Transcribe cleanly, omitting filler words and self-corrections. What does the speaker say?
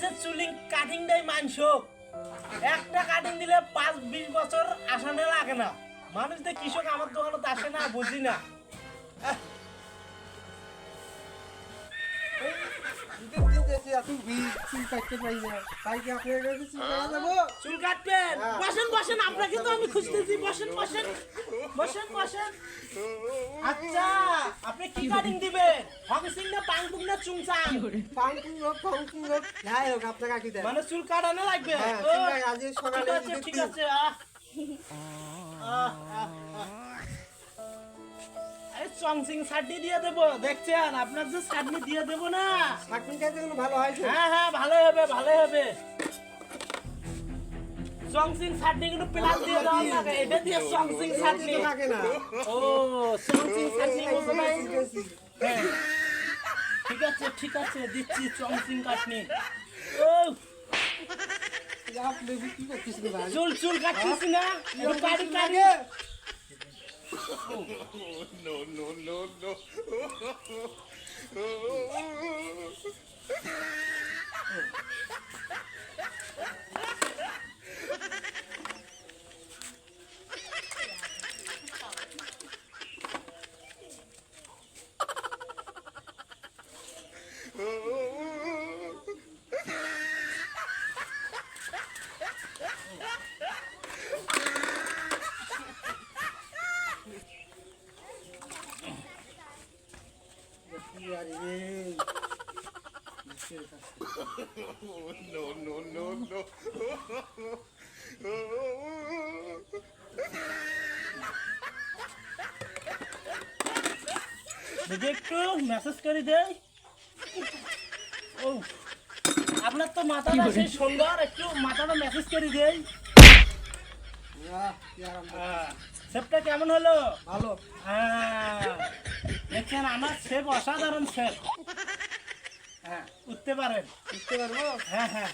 যে চুলিং কাটিং দেয় মাংস একটা কাটিং দিলে 5-20 বছর আসানে লাগে না। মানুষ যে কৃষক আমার দোকানে আসে না বুঝি না। চুল কাটবেন? বসেন বসেন, আপনাকে তো আমি খুঁজতেছি। বসেন বসেন বসেন বসেন। আচ্ছা, আপনি কি কাটিং দিবেন? হংসিং না পাংপুং না চুংচাং? মানে চুল কাটানো লাগবে? ঠিক আছে। চংসিং চাটনি দিয়ে দেবো, দেখছেন আপনার যে চাটনি দিয়ে দেবো না, হ্যাঁ হ্যাঁ ভালো হবে ভালো হবে। চংসিং চাটনি কিন্তু প্লাস দিয়ে দেওয়া লাগে, এটা দিয়ে চংসিং চাটনি ও চংসিং চাটনি হ্যাঁ ঠিক আছে দিচ্ছি চংসিং চাটনি। ও চুল কাটতেছি না, কাটি কাটি। No. দেখি একটু মেসেজ করে দেই। ও আপনার তো মাথাটা সেই সুন্দর, একটু মাথাটা মেসেজ করে দেই। শেপটা কেমন হলো? ভালো। হ্যাঁ দেখছেন আমার শেপ অসাধারণ শেপ। হ্যাঁ উঠতে পারেন? উঠতে পারবো? হ্যাঁ হ্যাঁ।